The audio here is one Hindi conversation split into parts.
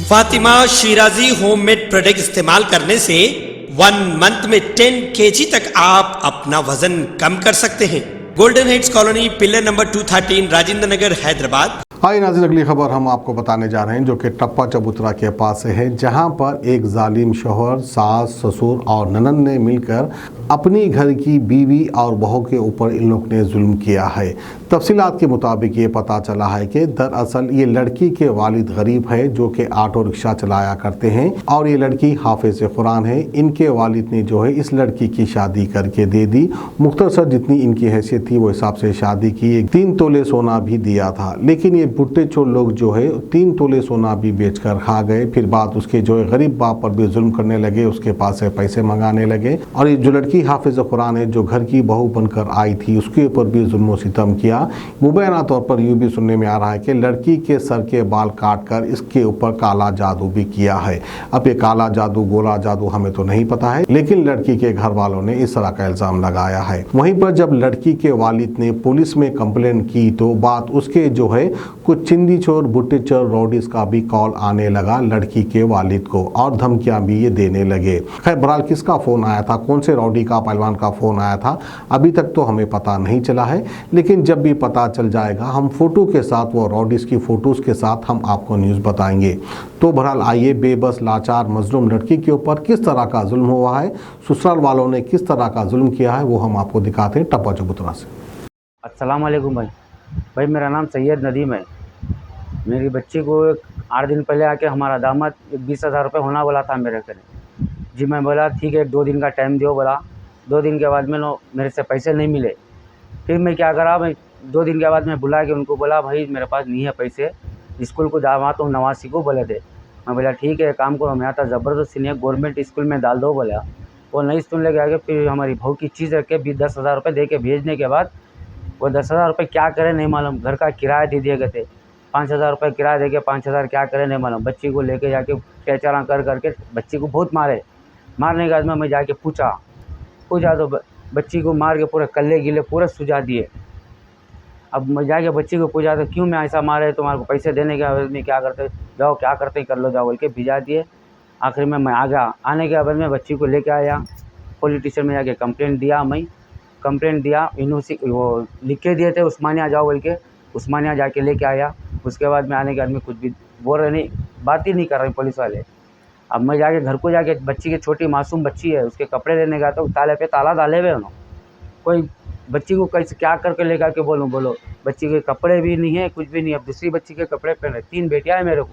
फातिमा शिराजी होममेड प्रोडक्ट इस्तेमाल करने से 1 मंथ में 10 kg तक आप अपना वजन कम कर सकते हैं। Golden heads colony, pillar number 213, Rajendra Nagar, Hyderabad. आइए नाज़रीन, अगली खबर हम आपको बताने जा रहे हैं जो कि टप्पा चबूतरा के पास से है, जहां पर एक जालिम शौहर, सास, ससुर और ननद ने मिलकर अपनी घर की बीवी और बहू के ऊपर इन लोग ने जुल्म किया है। तफसीलात के मुताबिक ये पता चला है कि दरअसल ये लड़की के वालिद गरीब है जो कि ऑटो रिक्शा चलाया करते हैं और ये लड़की हाफिज कुरान है। इनके वालिद ने जो है इस लड़की की शादी करके दे दी। मुख्तसर जितनी इनकी हैसियत थी वो हिसाब से शादी की। 3 तोले सोना भी दिया था, लेकिन ये बुट्टे चोर लोग जो है 3 तोले सोना भी बेचकर खा गए। फिर बात उसके जो है गरीब बाप पर भी जुल्म करने लगे, उसके पास से पैसे मंगाने लगे। और ये जो लड़की हाफिज कुरान है जो घर की बहू बनकर आई थी, उसके ऊपर भी जुल्म सितम किया। मुबैना तौर पर यूँ भी सुनने में आ रहा है कि लड़की के सर के बाल काट कर इसके ऊपर काला जादू भी किया है। अब ये काला जादू, गोला जादू हमें तो नहीं पता है, लेकिन लड़की के घर वालों ने इस तरह का इल्जाम लगाया है। वहीं पर जब लड़की के वालिद ने पुलिस में कंप्लेंट की तो बात उसके जो है कुछ चिंदी चोर, बुट्टे चोर, रॉडीज का भी कॉल आने लगा लड़की के वालिद को और धमकियां भी ये देने लगे। खैर बहरहाल किसका फ़ोन आया था, कौन से रॉडी का, पहलवान का फ़ोन आया था, अभी तक तो हमें पता नहीं चला है। लेकिन जब भी पता चल जाएगा हम फोटो के साथ, वो रॉडीज की फ़ोटोज़ के साथ हम आपको न्यूज़ बताएंगे। तो बहरहाल आइए, बेबस लाचार मजलूम लड़की के ऊपर किस तरह का जुल्म हुआ है, ससुराल वालों ने किस तरह का जुल्म किया है, वो हम आपको दिखाते हैं टप्पा चबूतरा से। अस्सलाम वालेकुम भाई, मेरा नाम सैयद नदीम है। मेरी बच्ची को 8 दिन पहले आके हमारा दामाद 20,000 रुपये होना बोला था मेरे घर। जी मैं बोला ठीक है, 2 दिन का टाइम दो बोला। 2 दिन के बाद में मेरे से पैसे नहीं मिले। फिर मैं क्या करा भाई, 2 दिन के बाद मैं बुला के उनको बोला भाई मेरे पास नहीं है पैसे, स्कूल को जावा तो नवासी को बोले थे। मैं बोला ठीक है, काम करो, मैं आता ज़बरदस्ती नहीं है, गवर्नमेंट स्कूल में डाल दो बोला। वो नहीं सुन लगे आगे। फिर हमारी बहू की चीज़ रख के 10,000 रुपये दे के भेजने के बाद वो 10,000 रुपये क्या करे नहीं मालूम। घर का किराया दे दिए गए थे, 5,000 रुपये किराया दे के 5,000 क्या करे नहीं मालूम। बच्ची को लेके जाके टेचरा कर करके बच्ची को बहुत मारे। मारने के बाद में मैं जाके पूछा तो बच्ची को मार के पूरे कल्ले गिले पूरे सुझा दिए। अब मैं जाके बच्ची को पूछा तो क्यों मैं ऐसा मारे, तुम्हारे को पैसे देने के बाद में क्या करते, जाओ क्या करते कर लो जाओ बोल के भिजा दिए। आखिर में मैं आ गया। आने के बाद में बच्ची को लेके आया, पुलिस स्टेशन में जाके कंप्लेंट दिया। मैं कंप्लेंट दिया, यूनिवर्सिटी वो लिख के दिए थे उस्मानिया जाओ बोल के, उस्मानिया जाके लेके आया। उसके बाद में आने के बाद में कुछ भी बोल रहे नहीं, बात ही नहीं कर रहे पुलिस वाले। अब मैं जाके घर को जाके बच्ची की छोटी मासूम बच्ची है, उसके कपड़े लेने गया तो ताले पे ताला डाले हुए उन्होंने। कोई बच्ची को कैसे क्या करके लेकर के बोलो बच्ची के कपड़े भी नहीं है, कुछ भी नहीं। अब दूसरी बच्ची के कपड़े पहने। 3 बेटियाँ हैं मेरे को।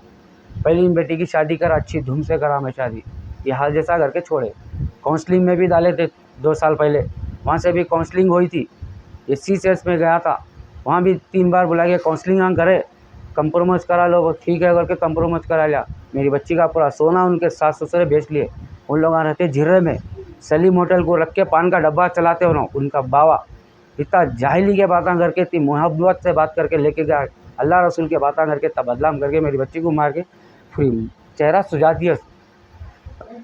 पहली बेटी की शादी करा, अच्छी धूम से करा मैं शादी, ये हाल जैसा करके छोड़े। काउंसलिंग में भी डाले थे 2 साल पहले, वहाँ से भी काउंसलिंग हुई थी। ये CCS में गया था, वहाँ भी 3 बार बुला के काउंसलिंग करे, कंप्रोमाइज़ करा लो, ठीक है करके कंप्रोमाइज़ करा लिया। मेरी बच्ची का पूरा सोना उनके सास ससुर बेच लिए। उन लोग रहते झिर्रे में, सलीम होटल को रख के पान का डब्बा चलाते हो ना, उनका बावा इतना जाहिली के बातें करके, इतनी मोहब्बत से बात करके लेके गया, अल्लाह रसूल के बातें करके तब बदलाम करके मेरी बच्ची को मार के फिर चेहरा सुझा दिया।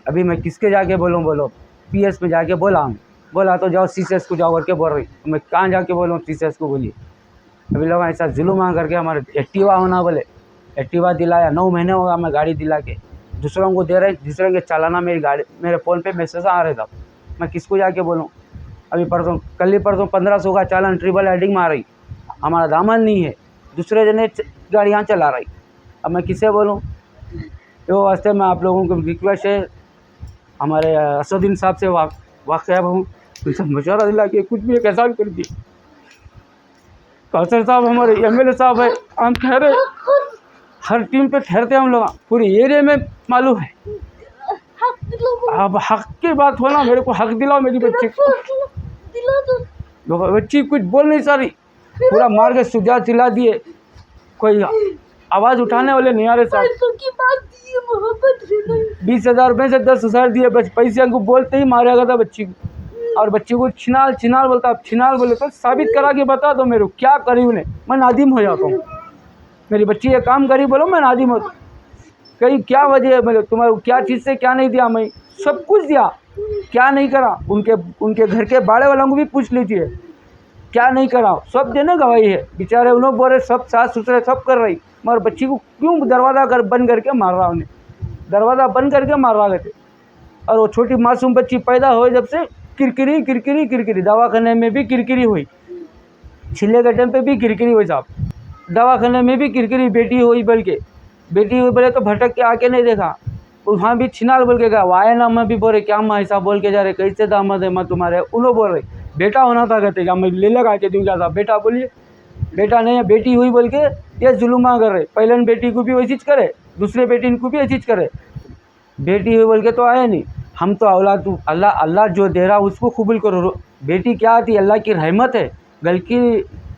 अभी मैं किसके जाके बोलो PS में जाके बोला तो जाओ CCS को जाओ करके बोल रही। मैं कहाँ जाके बोलूँ CCS को, बोलिए। अभी लोग ऐसा जुल्म करके हमारे एक्टिवा होना बोले, एक्टिवा दिलाया। 9 महीने होगा मैं गाड़ी दिला के दूसरों को दे रहे, दूसरों के चालाना मेरी गाड़ी, मेरे फ़ोन पे मैसेज आ रहे था। मैं किसको जाके बोलूँ। अभी कल ही परसों 1500 का चालान ट्रिपल हेडिंग में आ रही, हमारा दामन नहीं है, दूसरे जने गाड़ियाँ चला रही। अब मैं किसे बोलूँ। तो वास्ते में आप लोगों को रिक्वेस्ट है, हमारे असदुद्दीन साहब से वाक़िफ़ हूँ, उनसे मशवरा दिला के कुछ भी एक एहसान कर दी। कौसर साहब हमारे MLA साहब है, हम ठहरे, हर टीम पे ठहरते हैं हम लोग, पूरी एरिया में मालूम है। अब हक की बात हो ना, मेरे को हक दिलाओ मेरी बच्ची को। बच्ची कुछ बोल नहीं सारी, पूरा मार के सुझा चिल्ला दिए, कोई आवाज़ उठाने वाले नहीं आ रहे साहब। 20,000 रुपये से 10,000 दिए, बस पैसे हमको बोलते ही मारा गया था बच्ची को। और बच्ची को छिनाल बोलता, अब छिनाल बोले तो साबित करा के बता दो मेरे को क्या करी उन्हें, मैं नादिम हो जाता हूँ। मेरी बच्ची ये काम करी बोलो मैं नादिम हो, कहीं क्या वजह है, मेरे तुम्हारे क्या चीज़ से क्या नहीं दिया, मैं सब कुछ दिया, क्या नहीं करा। उनके घर के बाड़े वालों को भी पूछ लीजिए, क्या नहीं कराओ, सब देने गवाही है। बेचारे उन्होंने बोले सब सास ससुर सब कर रही, मगर बच्ची को क्यों दरवाज़ा बंद करके मार रहा, उन्हें दरवाज़ा बंद करके मार रहा थे। और वो छोटी मासूम बच्ची पैदा हुई जब से किरकिरी किरकिरी किरकिरी, दवाखाने में भी किरकिरी हुई, छिले के टाइम पे भी किरकिरी हुई साहब, दवाखाने में भी किरकिरी। बेटी हुई बोले तो भटक के आके नहीं देखा, वहाँ भी छिनाल बोल के गया, वाया ना मैं भी बोले क्या माँ ऐसा बोल के जा रहे, कैसे दामाद है मैं तुम्हारे, उन्होंने बोल रहे बेटा होना था, कहते क्या मैं ले लगा के दूँ क्या था, बेटा बोलिए बेटा नहीं है, बेटी हुई बोल के ये जुलुमा कर रहे। पहले बेटी को भी वही चीज़ करे, दूसरे बेटी को भी वही चीज़ करे, बेटी हुई बोल के तो आया नहीं। हम तो औलाद तू अल्लाह अल्लाह जो दे रहा उसको कबूल करो। बेटी क्या आती, अल्लाह की रहमत है, गल की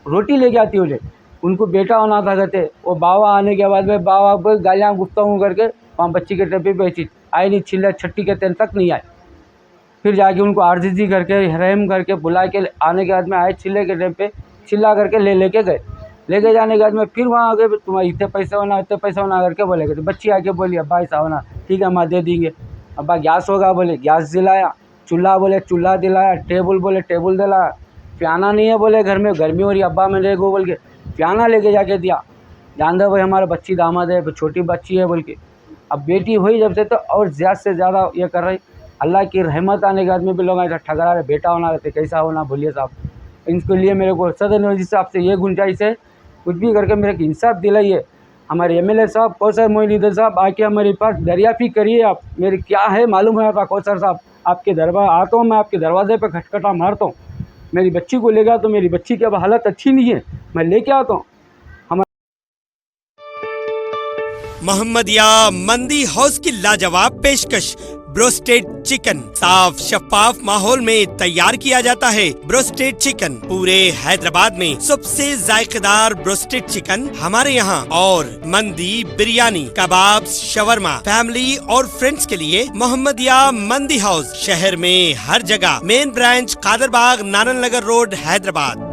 रोटी लेके आती उन्हें, उनको बेटा होना था कहते। वो बाबा आने के बाद में बाबा को गालियाँ गुफ्ता हूँ करके वहाँ बच्ची के टप्पे पे चीज आई नहीं, छिल्ला छट्टी के दिन तक नहीं आए। फिर जाके उनको आर्जिजी करके रहम करके बुला के आने के बाद में आए, छिल्ले के टाइम पे चिल्ला करके लेके गए। लेके जाने के बाद में फिर वहाँ आके तुम्हारे इतने पैसा होना करके बोले गए। तो बच्ची आके बोली अब्बा ऐसा होना, ठीक है माँ दे देंगे। अब्बा गैस होगा बोले गैस दिलाया, चूल्हा बोले चूल्हा दिलाया, टेबल बोले टेबल दिलाया, पियाना नहीं है बोले घर में गर्मी हो रही अब्बा मैं देखो बोल के पियाना लेके जाके दिया। जान दो भाई हमारा बच्ची दामाद है, छोटी बच्ची है बोल के। अब बेटी हुई जब से तो और ज़्यादा से ज़्यादा ये कर रही। अल्लाह की रहमत आने के बाद में भी लोग ऐसा ठगरा रहे, बेटा होना रहते कैसा होना बोलिए साहब। इनके लिए मेरे को सदन नवाजी साहब से ये गुंजाइश है, कुछ भी करके मेरे को इंसाफ दिलाइए। हमारे एमएलए साहब कौसर मोइनुद्दीन साहब आके हमारे पास दरियाफी करिए। आप मेरी क्या है मालूम है, कौसर साहब आपके दरबार आता हूँ, मैं आपके दरवाजे पे खटखटा मारता हूँ। मेरी बच्ची को लेगा तो मेरी बच्ची की अब हालत अच्छी नहीं है, मैं लेके आता हूँ। मोहम्मदिया मंदी हाउस की लाजवाब पेशकश ब्रोस्टेड चिकन साफ शफाफ माहौल में तैयार किया जाता है। ब्रोस्टेड चिकन पूरे हैदराबाद में सबसे जायकेदार ब्रोस्टेड चिकन हमारे यहाँ। और मंदी, बिरयानी, कबाब, शवरमा फैमिली और फ्रेंड्स के लिए मोहम्मदिया मंदी हाउस शहर में हर जगह। मेन ब्रांच कादरबाग, नानन नगर रोड, हैदराबाद।